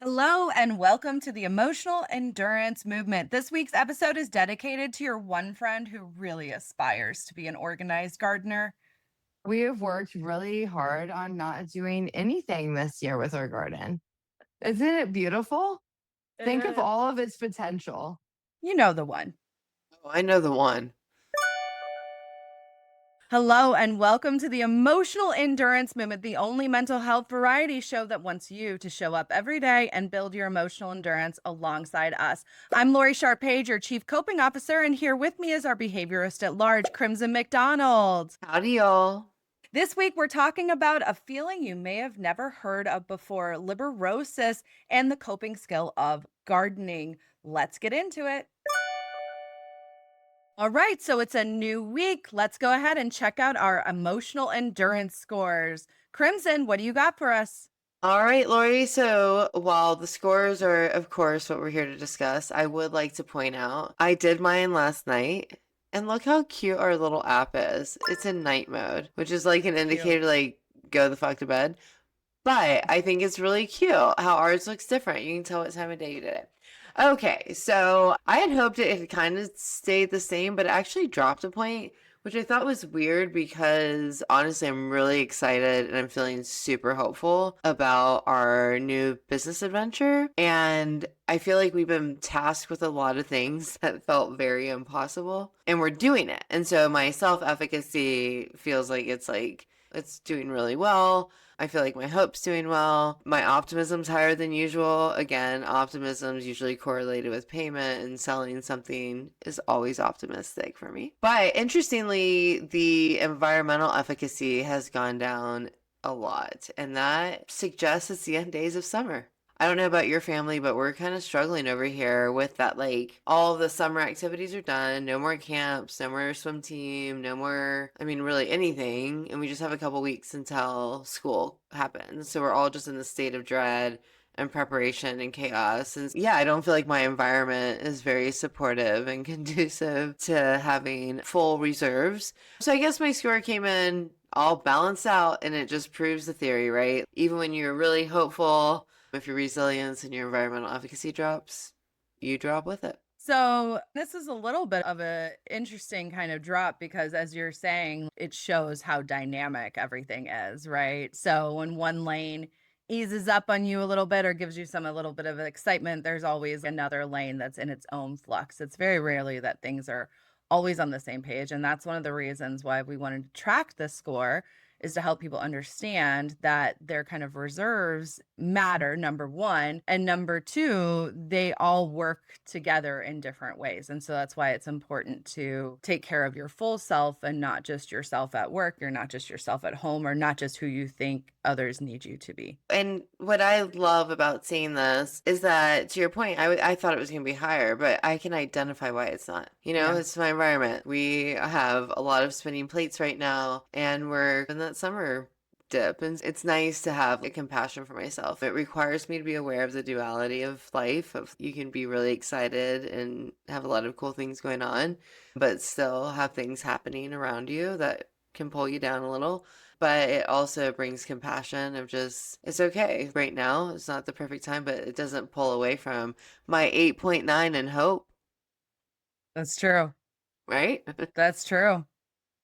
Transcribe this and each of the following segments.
Hello and welcome to the Emotional Endurance Movement. This week's episode is dedicated to your one friend who really aspires to be an organized gardener. We have worked really hard on not doing anything this year with our garden. Isn't it beautiful? It Think of is. all of its potential. You know the one. Oh, I know the one. Hello and welcome to the Emotional Endurance Movement, the only mental health variety show that wants you to show up every day and build your emotional endurance alongside us. I'm Lori Sharpage, your Chief Coping Officer, and here with me is our behaviorist at large, Crimson McDonald. Howdy, y'all. This week, we're talking about a feeling you may have never heard of before, Liberosis, and the coping skill of gardening. Let's get into it. All right, so it's a new week. Let's go ahead and check out our emotional endurance scores. Crimson, what do you got for us? All right, Lori. So while the scores are, of course, what we're here to discuss, I would like to point out I did mine last night. And look how cute our little app is. It's in night mode, which is like an indicator, like, go the fuck to bed. But I think it's really cute how ours looks different. You can tell what time of day you did it. Okay, so I had hoped it had kind of stayed the same, but it actually dropped a point, which I thought was weird because honestly, I'm really excited and I'm feeling super hopeful about our new business adventure. And I feel like we've been tasked with a lot of things that felt very impossible, and we're doing it. And so my self-efficacy feels like it's doing really well. I feel like my hope's doing well. My optimism's higher than usual. Again, optimism's usually correlated with payment, and selling something is always optimistic for me. But interestingly, the environmental efficacy has gone down a lot, and that suggests it's the end days of summer. I don't know about your family, but we're kind of struggling over here with that. Like, all the summer activities are done. No more camps, no more swim team, no more, I mean, really anything. And we just have a couple weeks until school happens. So we're all just in the state of dread and preparation and chaos. And yeah, I don't feel like my environment is very supportive and conducive to having full reserves. So I guess my score came in all balanced out, and it just proves the theory, right? Even when you're really hopeful, if your resilience and your environmental efficacy drops, you drop with it. So, this is a little bit of a interesting kind of drop because as you're saying, it shows how dynamic everything is, right? So, when one lane eases up on you a little bit or gives you a little bit of excitement, there's always another lane that's in its own flux. It's very rarely that things are always on the same page, and that's one of the reasons why we wanted to track this score is to help people understand that their kind of reserves matter, number one. And number two, they all work together in different ways. And so that's why it's important to take care of your full self and not just yourself at work. You're not just yourself at home or not just who you think others need you to be. And what I love about seeing this is that, to your point, I thought it was going to be higher, but I can identify why it's not. Yeah. It's my environment. We have a lot of spinning plates right now, and we're in that summer dip. And it's nice to have a compassion for myself. It requires me to be aware of the duality of life. Of you can be really excited and have a lot of cool things going on, but still have things happening around you that can pull you down a little. But it also brings compassion of just, it's okay right now. It's not the perfect time, but it doesn't pull away from my 8.9 in hope, That's true. right? That's true.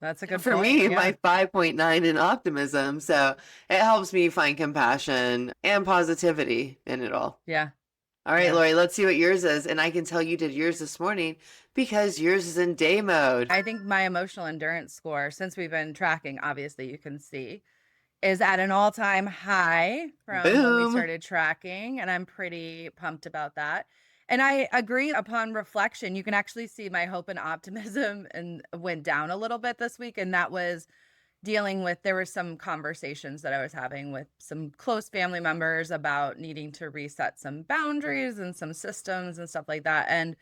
That's a good For point. me, Yeah. my 5.9 in optimism. So it helps me find compassion and positivity in it all. Yeah. All right, Yeah. Lori, let's see what yours is. And I can tell you did yours this morning because yours is in day mode. I think my emotional endurance score, since we've been tracking, obviously you can see, is at an all-time high from when we Boom. started tracking, and I'm pretty pumped about that. And I agree upon reflection, you can actually see my hope and optimism and went down a little bit this week. And that was dealing with, there were some conversations that I was having with some close family members about needing to reset some boundaries and some systems and stuff like that. And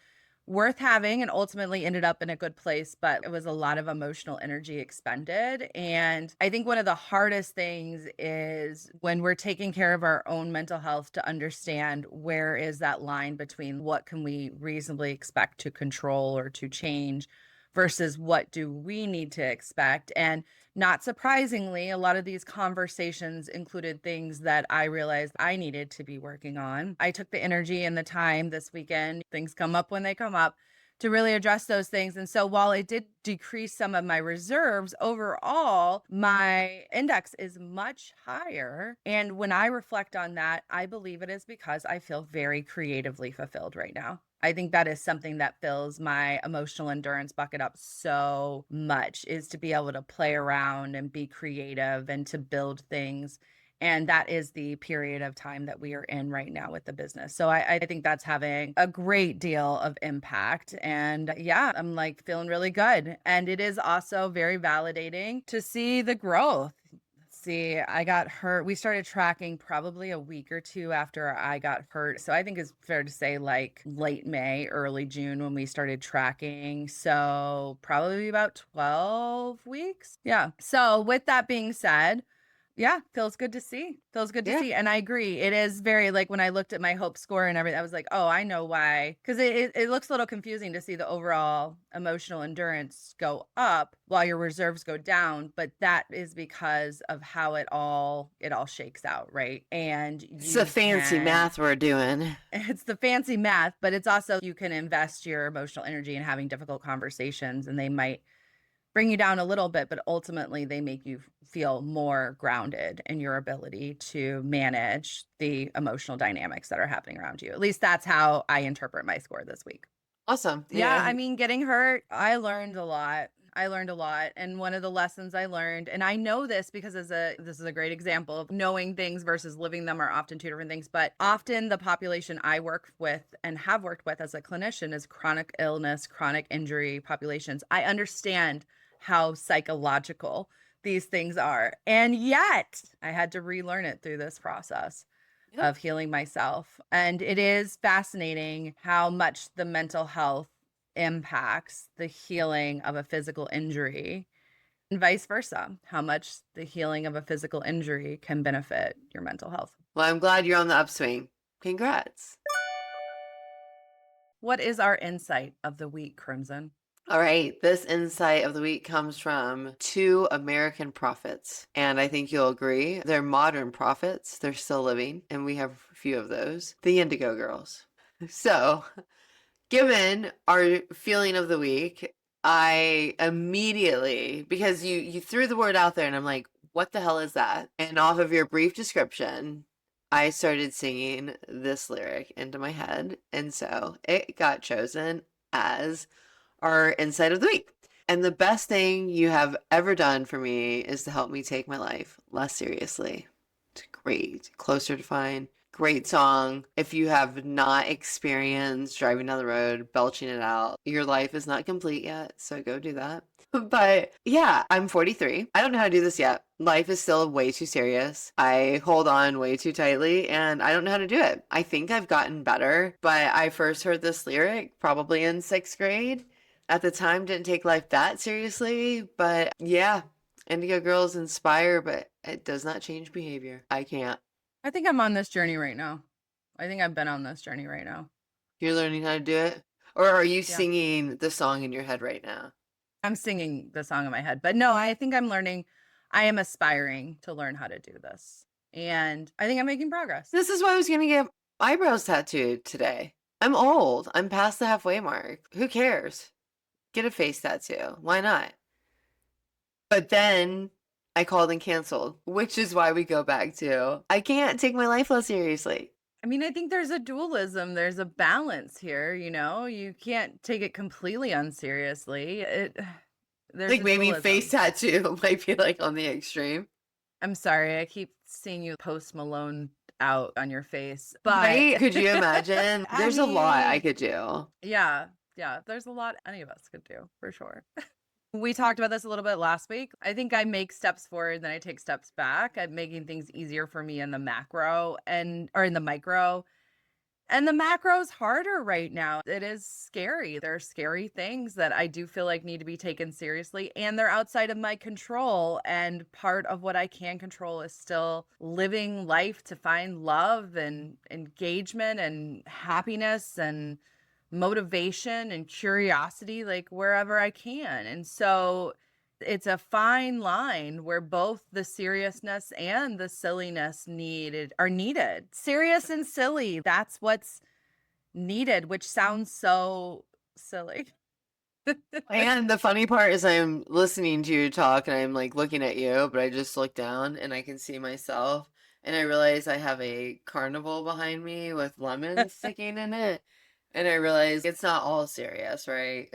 worth having and ultimately ended up in a good place, but it was a lot of emotional energy expended. And I think one of the hardest things is when we're taking care of our own mental health to understand where is that line between what can we reasonably expect to control or to change versus what do we need to expect. And not surprisingly, a lot of these conversations included things that I realized I needed to be working on. I took the energy and the time this weekend, things come up when they come up, to really address those things. And so while it did decrease some of my reserves, overall, my index is much higher. And when I reflect on that, I believe it is because I feel very creatively fulfilled right now. I think that is something that fills my emotional endurance bucket up so much, is to be able to play around and be creative and to build things. And that is the period of time that we are in right now with the business. So I think that's having a great deal of impact. And yeah, I'm like feeling really good. And it is also very validating to see the growth. See, I got hurt. We started tracking probably a week or two after I got hurt. So I think it's fair to say like late May, early June when we started tracking. So probably about 12 weeks. Yeah. So with that being said, yeah, feels good to see. Feels good to Yeah. see. And I agree. It is very like when I looked at my hope score and everything, I was like, oh, I know why. Because it looks a little confusing to see the overall emotional endurance go up while your reserves go down. But that is because of how it all shakes out, right? And It's the you fancy can math we're doing. it's the fancy math, but it's also you can invest your emotional energy in having difficult conversations and they might bring you down a little bit, but ultimately they make you feel more grounded in your ability to manage the emotional dynamics that are happening around you. At least that's how I interpret my score this week. Awesome. Yeah, Yeah. I mean, getting hurt, I learned a lot. I learned a lot. And one of the lessons I learned, and I know this because this is a great example of knowing things versus living them are often two different things. But often the population I work with and have worked with as a clinician is chronic illness, chronic injury populations. I understand how psychological these things are. And yet I had to relearn it through this process Yep. of healing myself. And it is fascinating how much the mental health impacts the healing of a physical injury and vice versa, how much the healing of a physical injury can benefit your mental health. Well, I'm glad you're on the upswing. Congrats. What is our insight of the week, Crimson? All right, this insight of the week comes from two American prophets, and I think you'll agree. They're modern prophets, they're still living, and we have a few of those. The Indigo Girls. So, given our feeling of the week, I immediately, because you threw the word out there, and I'm like, what the hell is that? And off of your brief description, I started singing this lyric into my head, and so it got chosen as our insight of the week. And the best thing you have ever done for me is to help me take my life less seriously. It's great. Closer to Fine. Great song. If you have not experienced driving down the road, belching it out, your life is not complete yet. So go do that. But yeah, I'm 43. I don't know how to do this yet. Life is still way too serious. I hold on way too tightly and I don't know how to do it. I think I've gotten better, but I first heard this lyric probably in sixth grade. At the time, didn't take life that seriously, but yeah, Indigo Girls inspire, but it does not change behavior. I can't. I think I'm on this journey right now. I think I've been on this journey right now. You're learning how to do it? Or are you Yeah. singing the song in your head right now? I'm singing the song in my head, but no, I think I'm learning. I am aspiring to learn how to do this. And I think I'm making progress. This is why I was going to get eyebrows tattooed today. I'm old. I'm past the halfway mark. Who cares? Get a face tattoo. Why not? But then I called and canceled, which is why we go back to I can't take my life less seriously. I mean, I think there's a dualism, there's a balance here, you know? You can't take it completely unseriously. There's Like a maybe dualism. face tattoo might be like on the extreme. I'm sorry, I keep seeing you Post Malone out on your face, but Right? Could you imagine? I There's a lot I mean, could do. yeah, there's a lot any of us could do for sure. We talked about this a little bit last week. I think I make steps forward, then I take steps back at making things easier for me in the macro or in the micro. And the macro's harder right now. It is scary. There are scary things that I do feel like need to be taken seriously, and they're outside of my control. And part of what I can control is still living life to find love and engagement and happiness and motivation and curiosity, like wherever I can. And so it's a fine line where both the seriousness and the silliness are needed. Serious and silly, that's what's needed, which sounds so silly. And the funny part is I'm listening to you talk and I'm like looking at you, but I just look down and I can see myself and I realize I have a carnival behind me with lemons sticking in it. And I realize it's not all serious, right?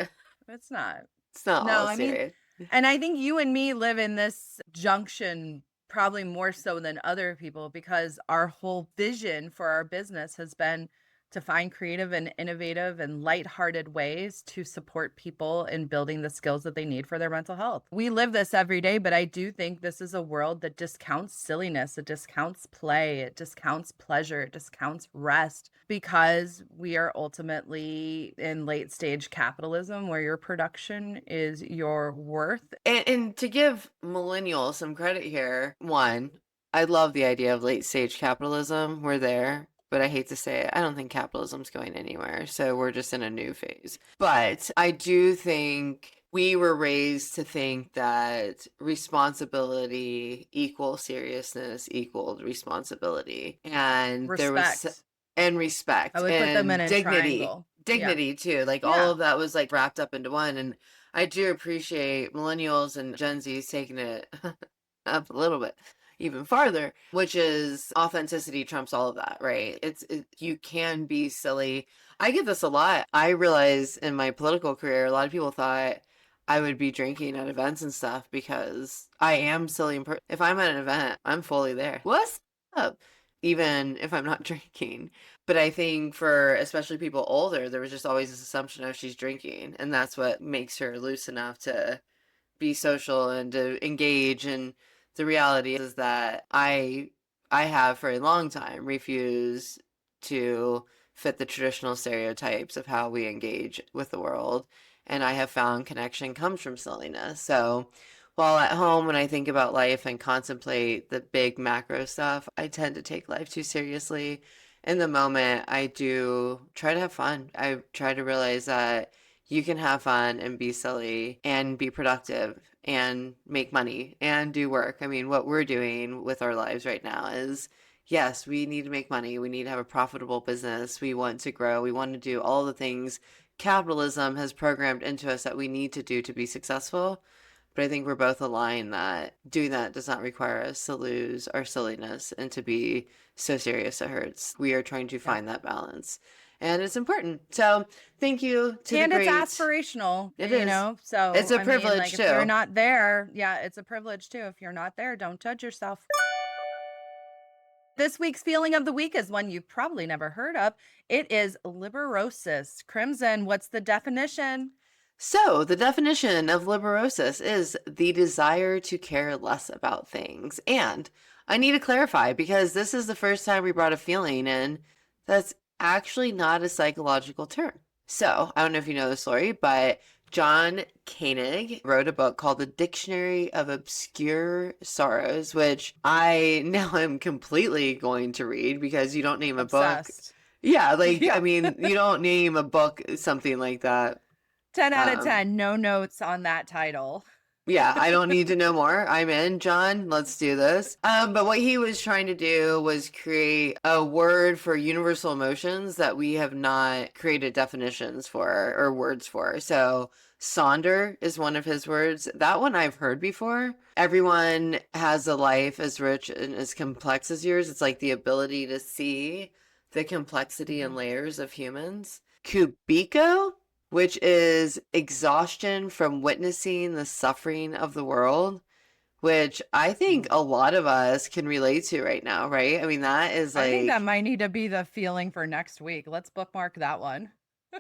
It's not. It's not No, all I mean, serious. and I think you and me live in this junction probably more so than other people because our whole vision for our business has been to find creative and innovative and lighthearted ways to support people in building the skills that they need for their mental health. We live this every day, but I do think this is a world that discounts silliness, it discounts play, it discounts pleasure, it discounts rest because we are ultimately in late stage capitalism where your production is your worth. And to give millennials some credit here, one, I love the idea of late stage capitalism. We're there, but I hate to say it. I don't think capitalism's going anywhere. So we're just in a new phase. But I do think we were raised to think that responsibility equals seriousness equaled responsibility. And there was Respect. and I respect would put them in and a dignity. triangle. Yeah. Dignity too. Like all Yeah. of that was like wrapped up into one. And I do appreciate millennials and Gen Z's taking it up a little bit even farther, which is authenticity trumps all of that, right? You can be silly. I get this a lot. I realize in my political career, a lot of people thought I would be drinking at events and stuff because I am silly. If I'm at an event, I'm fully there. What's up? Even if I'm not drinking. But I think for especially people older, there was just always this assumption of she's drinking, and that's what makes her loose enough to be social and to engage. And the reality is that I have for a long time refused to fit the traditional stereotypes of how we engage with the world. And I have found connection comes from silliness. So while at home, when I think about life and contemplate the big macro stuff, I tend to take life too seriously. In the moment, I do try to have fun. I try to realize that you can have fun and be silly and be productive and make money and do work. I mean, what we're doing with our lives right now is yes, we need to make money. We need to have a profitable business. We want to grow. We want to do all the things capitalism has programmed into us that we need to do to be successful. But I think we're both aligned that doing that does not require us to lose our silliness and to be so serious it hurts. We are trying to Yeah. find that balance. And it's important. So thank you to the And it's great. aspirational, It you is. know? So, It's a I mean, like, privilege if you're too. not there, yeah, it's a privilege too. If you're not there, don't judge yourself. This week's feeling of the week is one you've probably never heard of. It is liberosis. Crimson, what's the definition? So, the definition of liberosis is the desire to care less about things. And I need to clarify because this is the first time we brought a feeling in that's actually not a psychological term. So, I don't know if you know the story, but John Koenig wrote a book called The Dictionary of Obscure Sorrows, which I now am completely going to read because you don't name a book. Obsessed. Yeah, like, I Yeah. mean, you don't name a book something like that. 10 out of Um, 10. No notes on that title. yeah, I don't need to know more. I'm in, John. Let's do this. But what he was trying to do was create a word for universal emotions that we have not created definitions for or words for. So sonder is one of his words. That one I've heard before. Everyone has a life as rich and as complex as yours. It's like the ability to see the complexity and Mhm. layers of humans. Kubiko, which is exhaustion from witnessing the suffering of the world, which I think Mm. a lot of us can relate to right now, right? I mean, that is I think that like, might need to be the feeling for next week. Let's bookmark that one.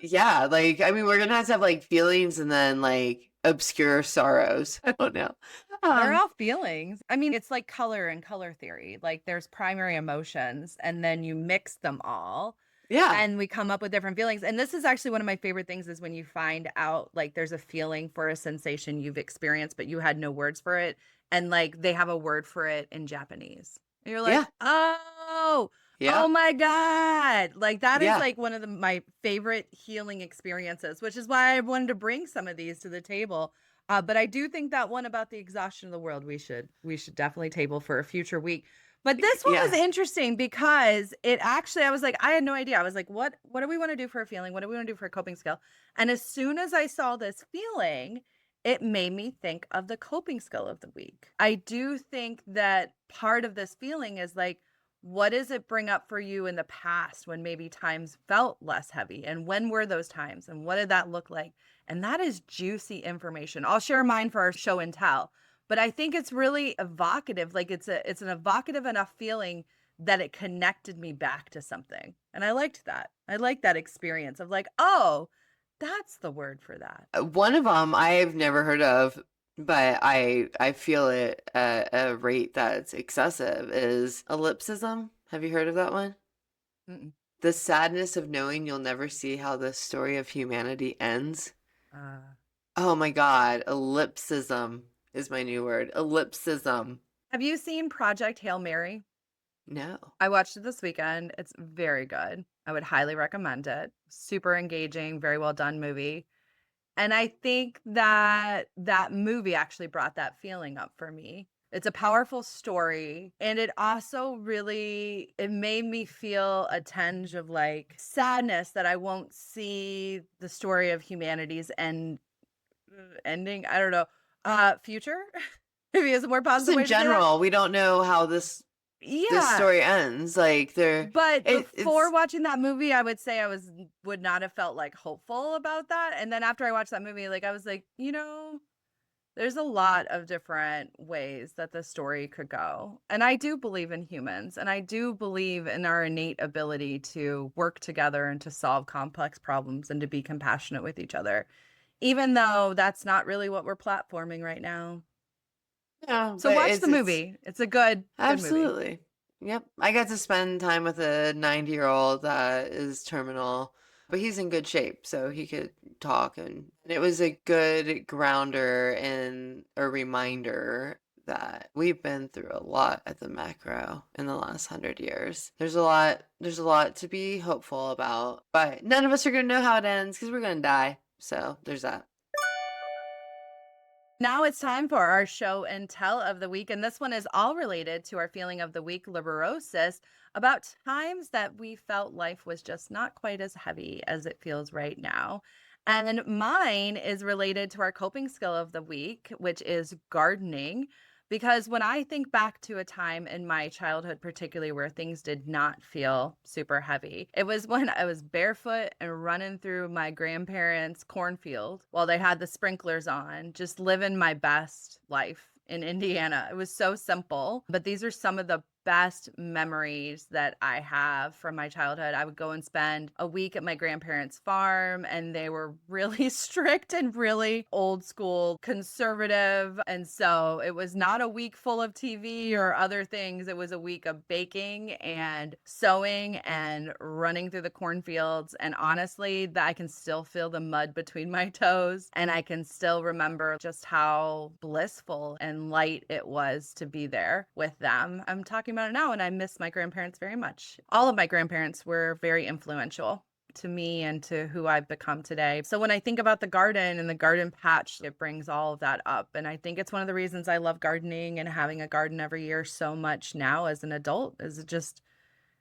yeah, like, I mean, we're gonna have to have like feelings and then like obscure sorrows. I don't know. They're Um, all feelings. I mean, it's like color and color theory. Like there's primary emotions and then you mix them all yeah, and we come up with different feelings. And this is actually one of my favorite things is when you find out like there's a feeling for a sensation you've experienced, but you had no words for it. And like they have a word for it in Japanese. And you're like, yeah. oh, Oh Yep. my God. Like that is Yeah. like one of my favorite healing experiences, which is why I wanted to bring some of these to the table. But I do think that one about the exhaustion of the world, we should definitely table for a future week. But this one Yeah. was interesting because it actually, I was like, I had no idea. I was like, what do we want to do for a feeling? What do we want to do for a coping skill? And as soon as I saw this feeling, it made me think of the coping skill of the week. I do think that part of this feeling is like, what does it bring up for you in the past when maybe times felt less heavy? And when were those times? And what did that look like? And that is juicy information. I'll share mine for our show and tell. But I think it's really evocative. Like it's an evocative enough feeling that it connected me back to something. And I liked that. I liked that experience of like, oh, that's the word for that. One of them I've never heard of, but I feel it at a rate that's excessive is ellipsism. Have you heard of that one? Mm-mm. The sadness of knowing you'll never see how the story of humanity ends. Uh, Oh my God, ellipsism is my new word. Ellipsism. have you seen Project Hail Mary? No. I watched it this weekend. It's very good. I would highly recommend it. Super engaging, very well done movie. And I think that that movie actually brought that feeling up for me. It's a powerful story, and it also really it made me feel a tinge of like sadness that I won't see the story of humanity's ending. I don't know. Future? Maybe is a more Just positive in way to say that. general, we don't know how this Yeah. story ends. Like But before it's watching that movie, I would say would not have felt like hopeful about that. And then after I watched that movie, like I was like, there's a lot of different ways that the story could go. And I do believe in humans, and I do believe in our innate ability to work together and to solve complex problems and to be compassionate with each other, even though that's not really what we're platforming right now. yeah, So but watch the it's movie. It's a good movie. absolutely. Yep. I got to spend time with a 90-year-old that is terminal, but he's in good shape, so he could talk. And it was a good grounder and a reminder that we've been through a lot at the macro in the last 100 years. There's a lot to be hopeful about, but none of us are going to know how it ends because we're going to die. So there's that. Now it's time for our show and tell of the week. And this one is all related to our feeling of the week, Liberosis, about times that we felt life was just not quite as heavy as it feels right now. And mine is related to our coping skill of the week, which is gardening. Because when I think back to a time in my childhood, particularly where things did not feel super heavy, it was when I was barefoot and running through my grandparents' cornfield while they had the sprinklers on, just living my best life in Indiana. It was so simple, but these are some of the best memories that I have from my childhood. I would go and spend a week at my grandparents' farm, and they were really strict and really old school conservative. And so it was not a week full of TV or other things. It was a week of baking and sewing and running through the cornfields. And honestly, that I can still feel the mud between my toes. And I can still remember just how blissful and light it was to be there with them. I'm talking about it now, and I miss my grandparents very much. All of my grandparents were very influential to me and to who I've become today. So when I think about the garden and the garden patch, it brings all of that up. And I think it's one of the reasons I love gardening and having a garden every year so much now as an adult is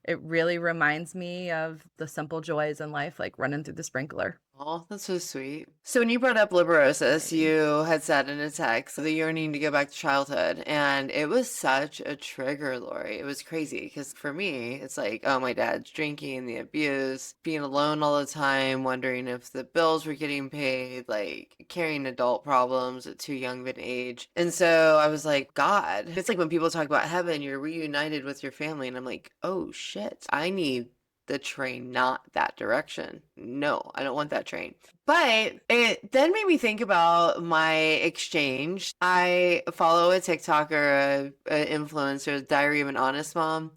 it really reminds me of the simple joys in life, like running through the sprinkler. Oh, that's so sweet. So when you brought up Liberosis, Right. you had said in a text the yearning to go back to childhood, and it was such a trigger, Lori. It was crazy because for me, it's like, oh, my dad's drinking, the abuse, being alone all the time, wondering if the bills were getting paid, like carrying adult problems at too young of an age. And so I was like, God, it's like when people talk about heaven, you're reunited with your family, and I'm like, oh shit, I need the train not that direction. No, I don't want that train. But it then made me think about my exchange. I follow a TikToker, a influencer, Diary of an Honest Mom.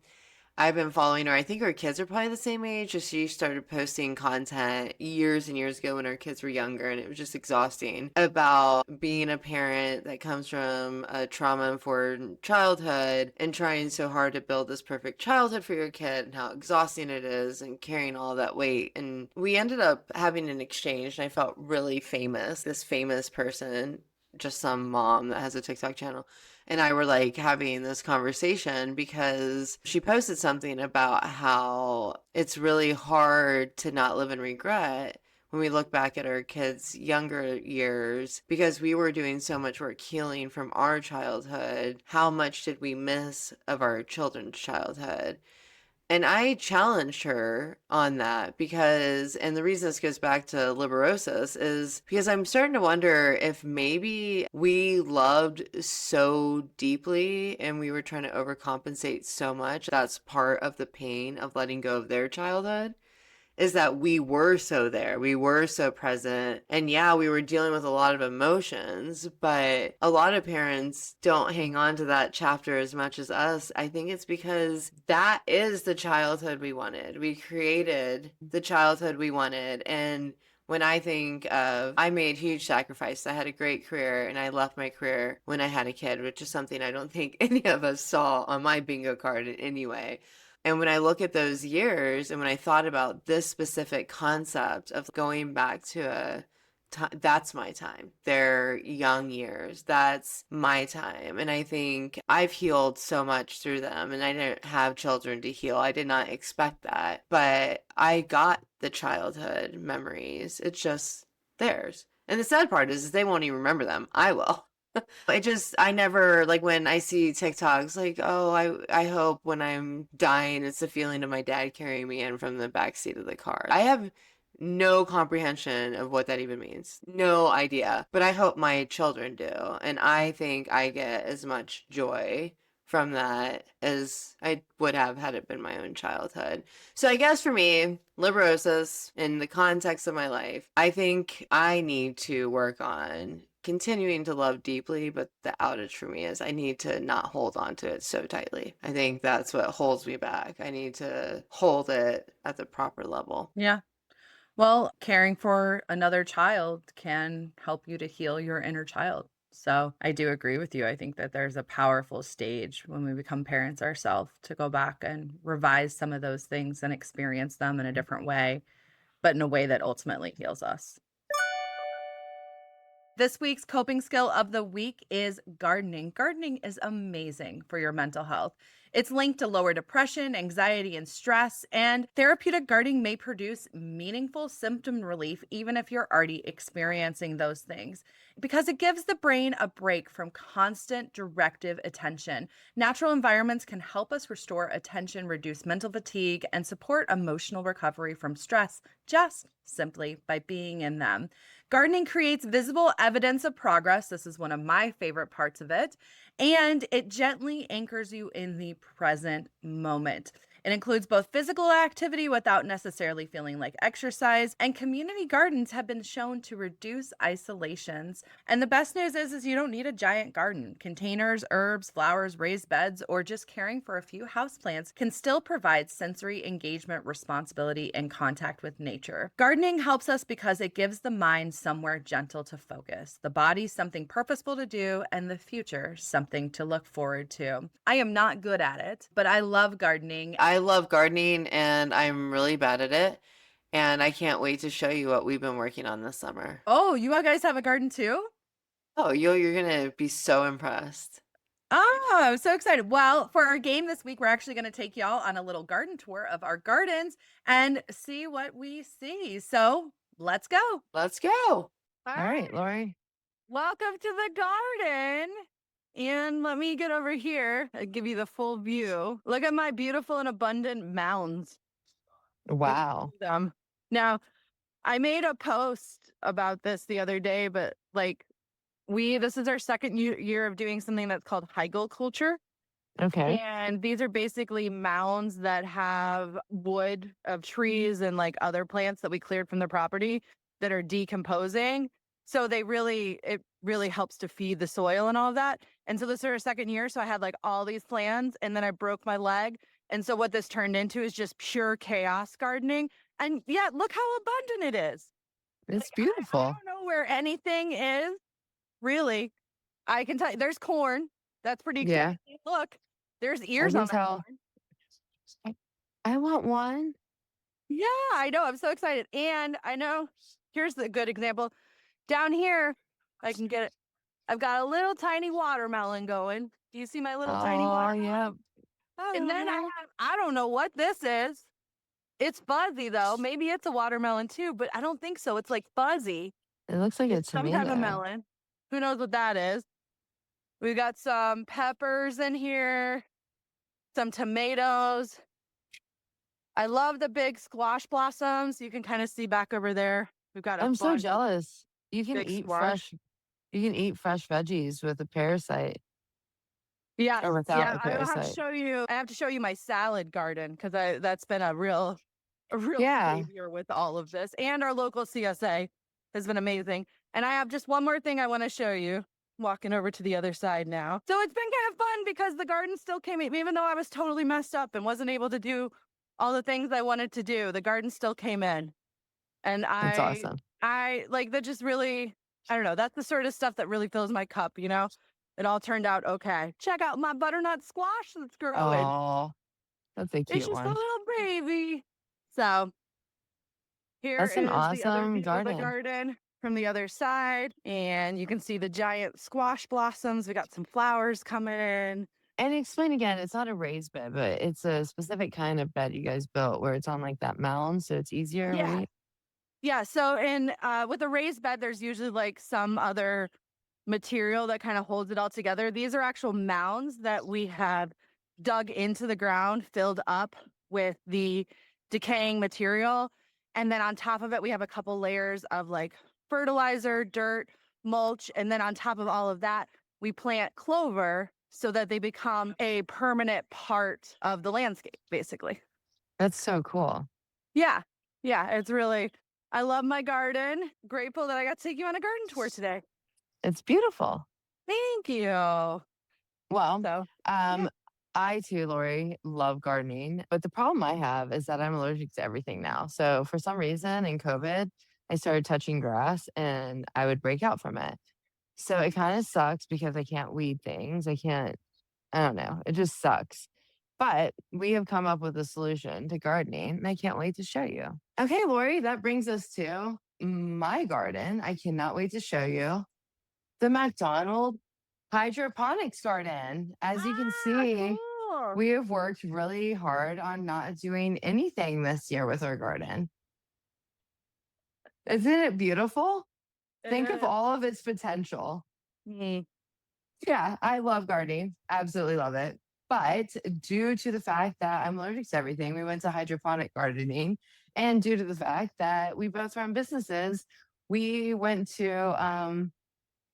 I've been following her. I think her kids are probably the same age. So she started posting content years and years ago when her kids were younger, and it was just exhausting about being a parent that comes from a trauma-informed childhood and trying so hard to build this perfect childhood for your kid and how exhausting it is and carrying all that weight. And we ended up having an exchange, and I felt really famous. This famous person, just some mom that has a TikTok channel, and I were like having this conversation because she posted something about how it's really hard to not live in regret when we look back at our kids' younger years because we were doing so much work healing from our childhood. How much did we miss of our children's childhood? And I challenged her on that because, and the reason this goes back to Liberosis is because I'm starting to wonder if maybe we loved so deeply and we were trying to overcompensate so much. That's part of the pain of letting go of their childhood, is that we were so there, we were so present, and yeah, we were dealing with a lot of emotions, but a lot of parents don't hang on to that chapter as much as us. I think it's because that is the childhood we wanted. We created the childhood we wanted, and when I think of, I made huge sacrifices. I had a great career and I left my career when I had a kid, which is something I don't think any of us saw on my bingo card in any way. And when I look at those years and when I thought about this specific concept of going back to a that's my time. Their young years. That's my time. And I think I've healed so much through them, and I didn't have children to heal. I did not expect that. But I got the childhood memories. It's just theirs. And the sad part is they won't even remember them. I will. I never, like, when I see TikToks, like, oh, I hope when I'm dying, it's the feeling of my dad carrying me in from the back seat of the car. I have no comprehension of what that even means. No idea. But I hope my children do. And I think I get as much joy from that as I would have had it been my own childhood. So I guess for me, Liberosis, in the context of my life, I think I need to work on continuing to love deeply, but the outage for me is I need to not hold on to it so tightly. I think that's what holds me back. I need to hold it at the proper level. Yeah. Well, caring for another child can help you to heal your inner child. So I do agree with you. I think that there's a powerful stage when we become parents ourselves to go back and revise some of those things and experience them in a different way, but in a way that ultimately heals us. This week's coping skill of the week is gardening. Gardening is amazing for your mental health. It's linked to lower depression, anxiety, and stress, and therapeutic gardening may produce meaningful symptom relief even if you're already experiencing those things because it gives the brain a break from constant directive attention. Natural environments can help us restore attention, reduce mental fatigue, and support emotional recovery from stress just simply by being in them. Gardening creates visible evidence of progress. This is one of my favorite parts of it. And it gently anchors you in the present moment. It includes both physical activity without necessarily feeling like exercise, and community gardens have been shown to reduce isolations. And the best news is you don't need a giant garden. Containers, herbs, flowers, raised beds, or just caring for a few houseplants can still provide sensory engagement, responsibility, and contact with nature. Gardening helps us because it gives the mind somewhere gentle to focus, the body something purposeful to do, and the future something to look forward to. I am not good at it, but I love gardening. I love gardening and I'm really bad at it. And I can't wait to show you what we've been working on this summer. Oh, you all guys have a garden too? Oh, you're gonna be so impressed. Oh, I'm so excited. Well, for our game this week, we're actually going to take y'all on a little garden tour of our gardens and see what we see. So let's go. Let's go. All All right, Lori. Welcome to the garden. And let me get over here and give you the full view. Look at my beautiful and abundant mounds. Wow. Them. Now, I made a post about this the other day, but like this is our second year of doing something that's called culture. Okay. And these are basically mounds that have wood of trees and like other plants that we cleared from the property that are decomposing. So it really helps to feed the soil and all of that. And so this is our second year. So I had like all these plans and then I broke my leg And so what this turned into is just pure chaos gardening. And yet, look how abundant it is. It's I beautiful. don't know where anything is, really. I can tell you, there's corn. That's pretty Yeah. exciting. Look, there's I ears can on that tell. corn. I want one. Yeah, I know. I'm so excited. And I know, here's the good example. Down here, I can get it. I've got a little tiny watermelon going. Do you see my little tiny Oh, watermelon? yeah. And then I don't know what this is. It's fuzzy though. Maybe it's a watermelon too, but I don't think so. It's like fuzzy. It looks like a It's some type of tomato. melon. Who knows what that is? We've got some peppers in here, some tomatoes. I love the big squash blossoms. You can kind of see back over there. We've got a I'm so bunch of jealous. You can big eat squash. fresh veggies with a parasite Yes. or without Yeah, a I have to parasite. show you. I have to show you my salad garden because that's been a real Yeah. savior with all of this. And our local CSA has been amazing. And I have just one more thing I want to show you. Walking over to the other side now. So it's been kind of fun because the garden still came in, even though I was totally messed up and wasn't able to do all the things I wanted to do. The garden still came in. And That's awesome. I like that just really, I don't know, that's the sort of stuff that really fills my cup, you know? It all turned out okay. Check out my butternut squash that's growing. Oh, that's a It's cute just a one. little baby. So here That's an is the other awesome view of the garden. garden from the other side. And you can see the giant squash blossoms. We got some flowers coming in. And explain again, it's not a raised bed, but it's a specific kind of bed you guys built where it's on like that mound, so it's easier, Yeah. right? Yeah. So in with a raised bed, there's usually like some other material that kind of holds it all together. These are actual mounds that we have dug into the ground, filled up with the decaying material. And then on top of it, we have a couple layers of like fertilizer, dirt, mulch. And then on top of all of that, we plant clover so that they become a permanent part of the landscape, basically. That's so cool. Yeah. Yeah. It's really, I love my garden. Grateful that I got to take you on a garden tour today. It's beautiful. Thank you. Well, So, I too, Lori, love gardening, but the problem I have is that I'm allergic to everything now. So for some reason in COVID, I started touching grass and I would break out from it. So it kind of sucks because I can't weed things. I don't know. It just sucks. But we have come up with a solution to gardening and I can't wait to show you. Okay, Lori, that brings us to my garden. I cannot wait to show you the McDonald hydroponics garden. As you can see, cool. we have worked really hard on not doing anything this year with our garden. Isn't it beautiful? Think of all of its potential. Mm. Yeah, I love gardening. Absolutely love it. But due to the fact that I'm allergic to everything, we went to hydroponic gardening. And due to the fact that we both run businesses, we went to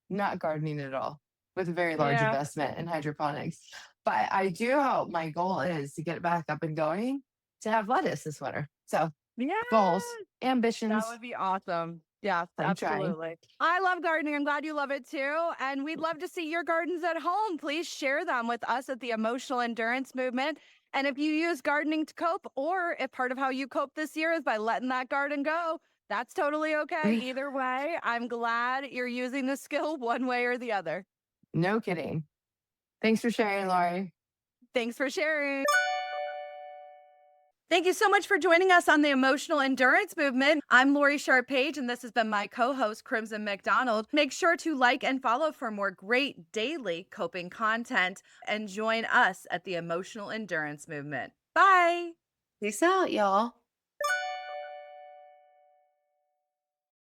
not gardening at all with a very large Yeah. investment in hydroponics. But I do hope my goal is to get it back up and going to have lettuce this winter. So Yeah. goals, ambitions. That would be awesome. Yeah, I'm trying. absolutely. I love gardening. I'm glad you love it too. And we'd love to see your gardens at home. Please share them with us at the Emotional Endurance Movement. And if you use gardening to cope, or if part of how you cope this year is by letting that garden go, that's totally okay. Either way, I'm glad you're using the skill one way or the other. No kidding. Thanks for sharing, Lori. Thanks for sharing. Thank you so much for joining us on the Emotional Endurance Movement. I'm Lori Sharp-Page, and this has been my co-host, Crimson McDonald. Make sure to like and follow for more great daily coping content, and join us at the Emotional Endurance Movement. Bye. Peace out, y'all.